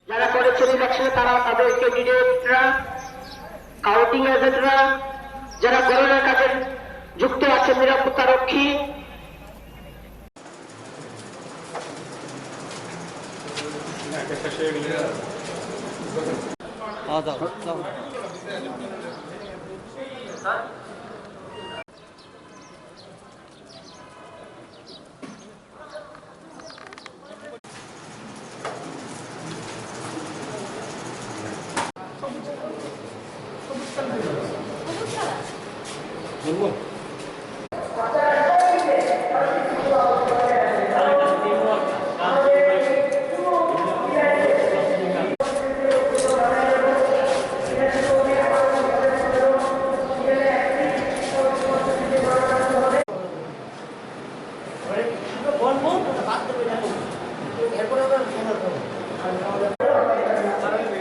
যারা করেছেন ইলেকশনে তারা তাদের ক্যান্ডিডেটরা, কাউন্টিং এজেন্টরা, যারা গণনার কাজে যুক্ত আছেন, নিরাপত্তা রক্ষী,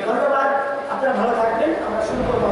ধন্যবাদ। আপনারা ভালো থাকবেন। আমরা শুরু করবো।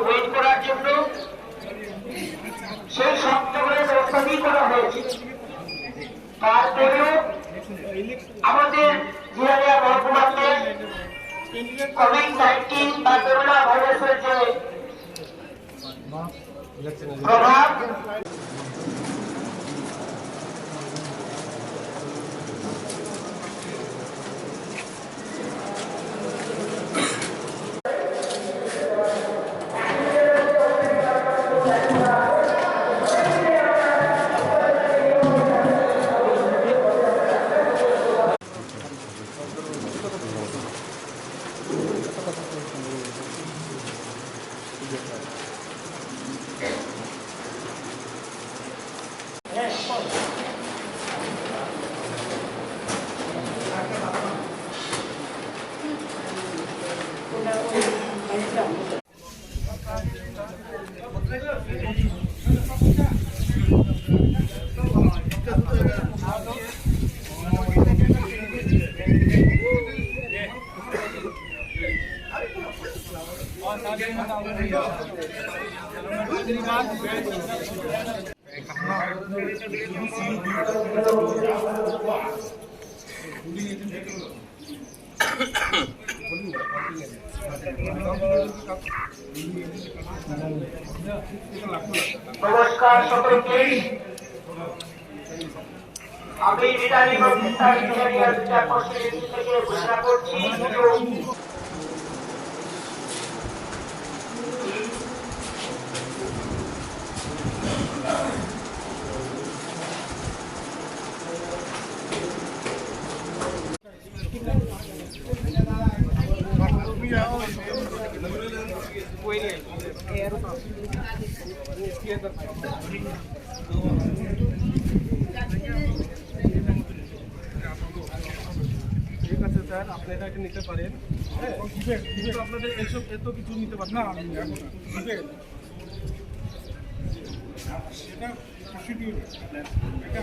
ওয়েট করার জন্য সেই সবগুলো ব্যবস্থা করা হয়েছে। তারপরেও আমাদের জিয়ারিয়া মহকুমাতে কোভিড-19 বা করোনা ভাইরাসের যে প্রভাব নমস্কার সকলকে। আমি রিটার্নিং অফিসার থেকে ঘোষণা করছি স্যার আপনারা এটা নিতে পারেন, হ্যাঁ কিন্তু আপনাদের এসব এত কিছু নিতে পারেন না। আমি এখন সেটা প্রসিডিউর এটা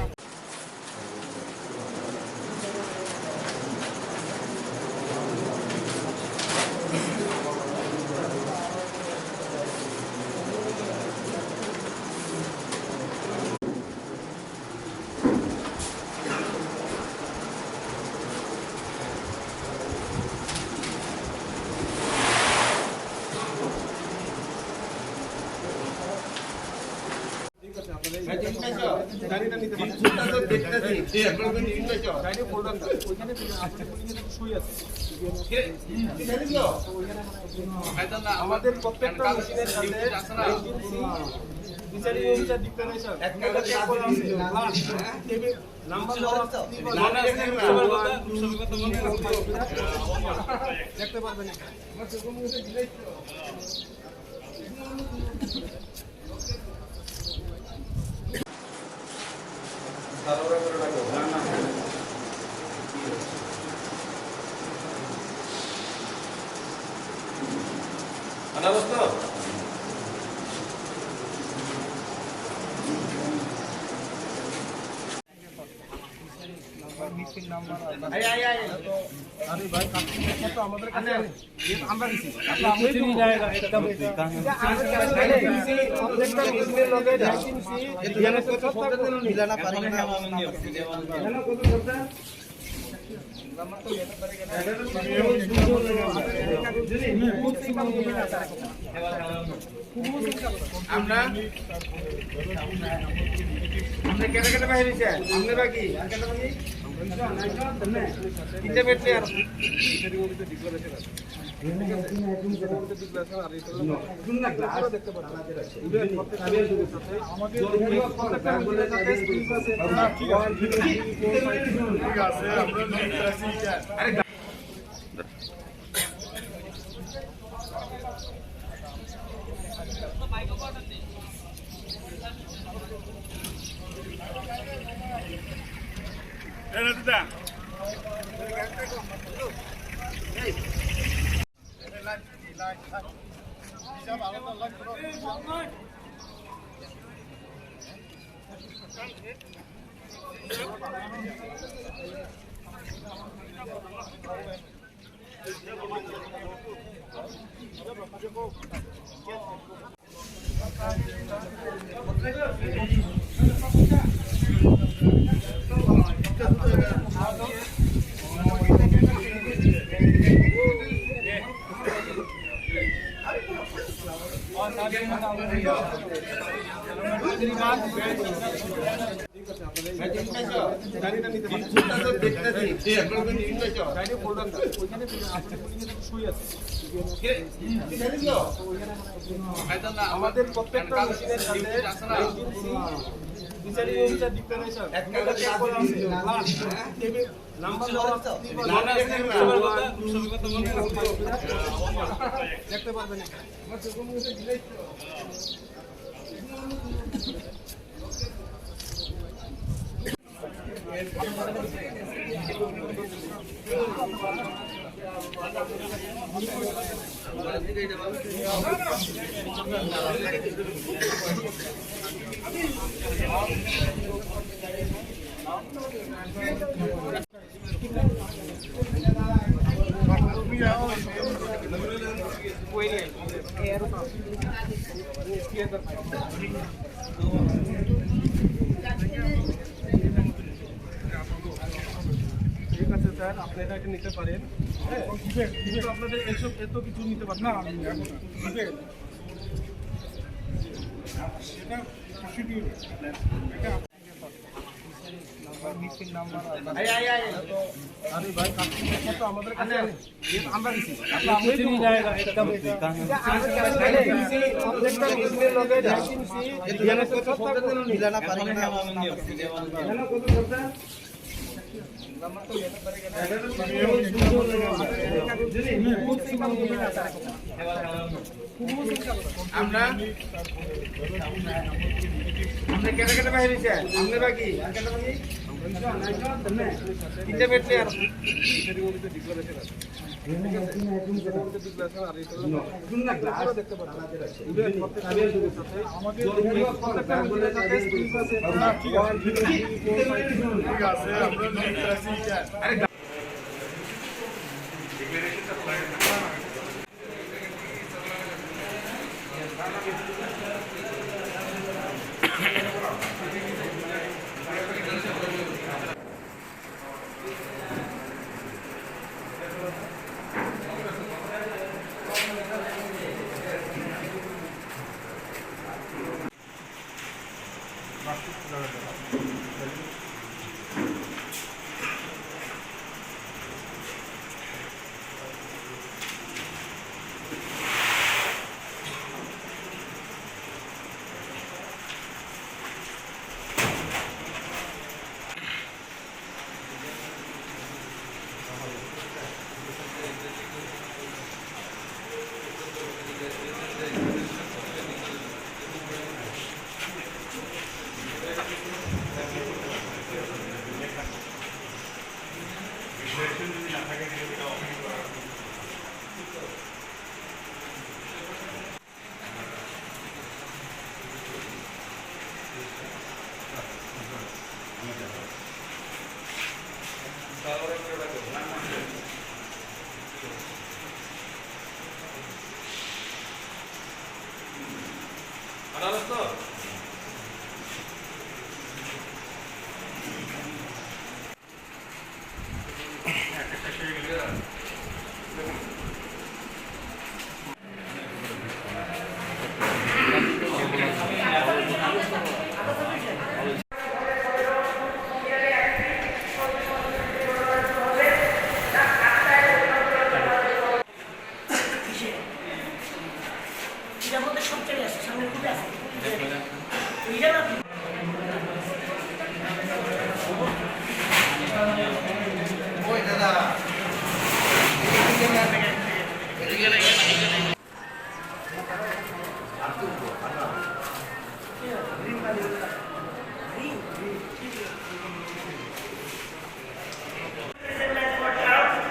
গাড়িটা নিতে পারেন। গাড়ি ফোল্ডার না, ওইখানে শুই আছে। আমাদের প্রত্যেকটা মেশিনের সাথে বিচারিক অফিসার ডিক্লারেশন নাম্বার দেখতে পারবেন। আরে ভাই তো আমাদের কাছে আমরা দিছি আমরা কেটে কেটে বাইরে আমরা বাকি আর কেটে বাকি কিতে বেটে আর দেখতে পারেন। গাড়িটা নিতে পারেন। গাড়ি ফোল্ডার না, ওইখানে শুই আছে। আমাদের প্রত্যেকটা মেশিনের সাথে বিচারিক অফিসার ডিক্লারেশন নাম্বার দেখতে পারবেন। ঠিক আছে স্যার আপনারা এটা নিতে পারেন, হ্যাঁ কিন্তু আপনাদের এসব এত কিছু নিতে পারেন না। আমি এখন সেটা প্রসিডিউর এটা আরে ভাই তো আমাদের কাছে আমরা দিছি আমরা কেটে কেটে বাইরে আমরা বাকি আর কেটে বাকি ডিক্লারেশন আছে ঠিক আছে ডিক্লারেশন আর এটা দেখতে পাচ্ছেন আমাদের ঠিক আছে আমরা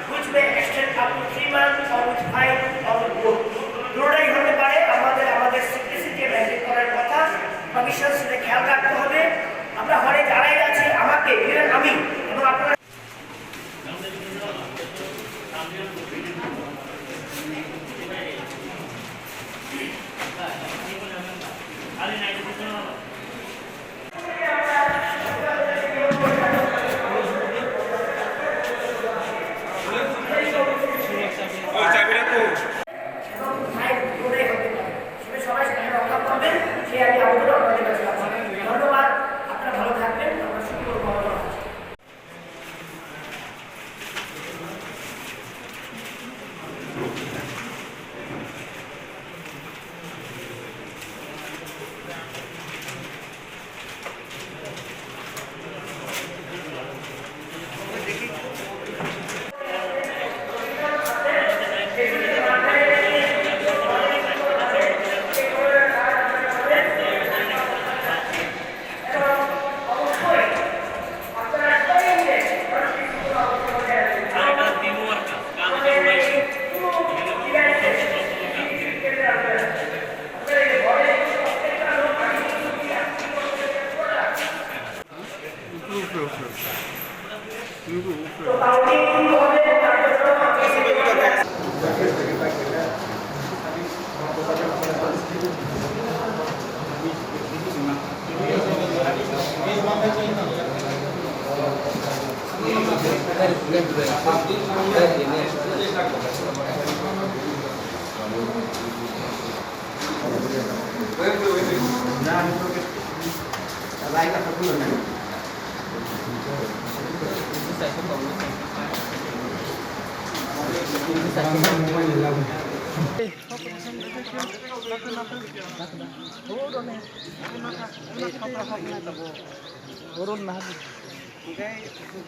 which may extend up to 3 months or with fine or with both. দুটোটাই হতে পারে আমাদের সিম্পলিসিটি মেইনটেইন করার কথা কমিশন সেটা খেয়াল রাখতে হবে আমরা হলে যারাই আছে আমাকে ইভেন আমি এবং আপনারা ধন্যবাদ আপনারা ভালো থাকবেন আমরা সুন্দর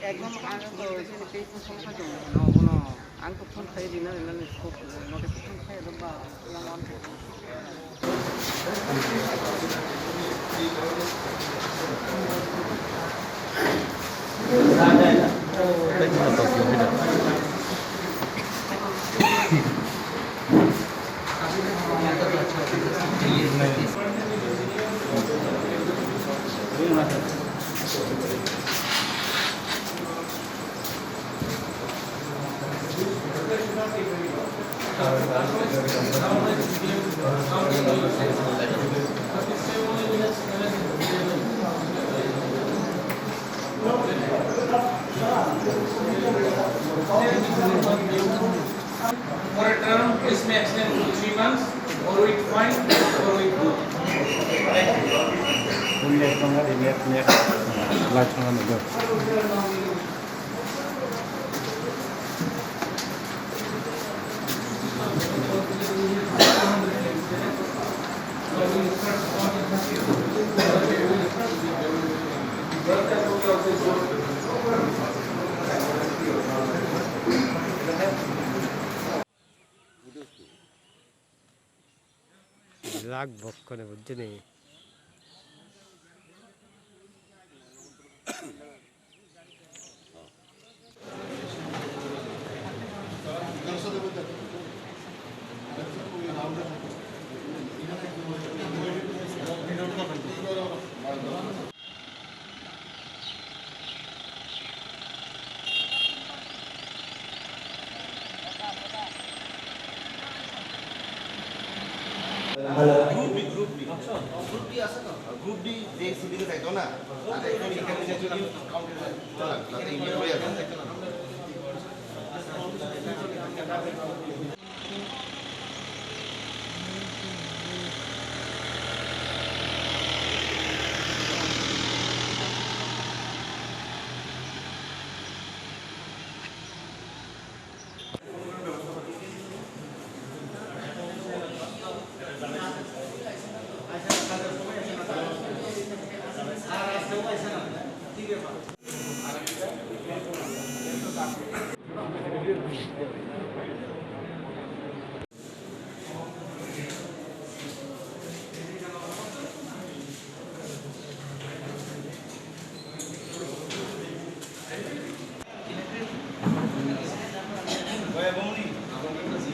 একদম কোনো আংকক্ষণ খাই দিন নোটিফিকেশন খাই বা For a term, this may extend to 3 months, or with fine, or with both. রাগ ভক্ষণে বুঝছেন গ্রুপ ডি যে সিভিলে থাকতো না আর এখানে এখানে যে যদি তাতে ইন্ডিয়া হয়ে যাবে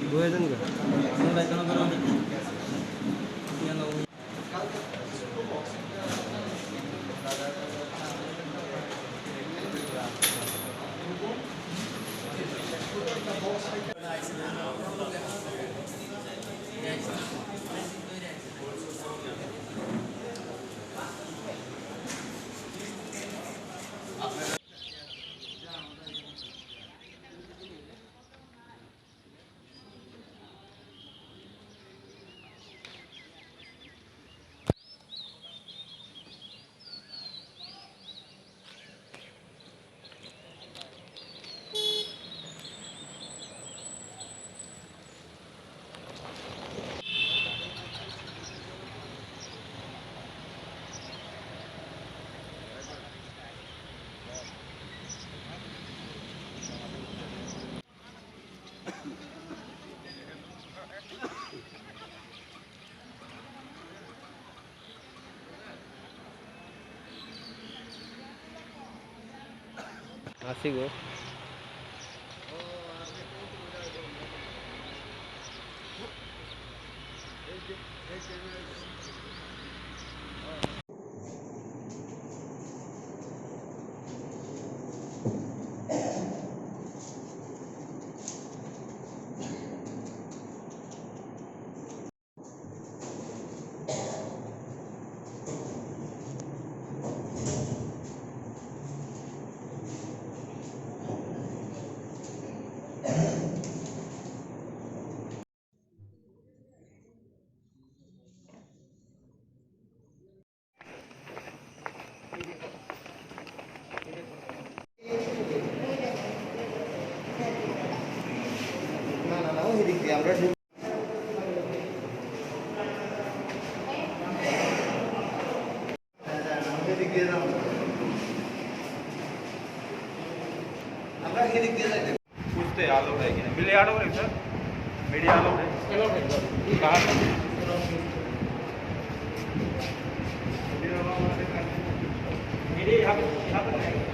বুঝেছেন আসি গো আমরা पूछते आलो है कि मिले आलो है सर मीडिया आलो है कहाँ मीडिया यहाँ पे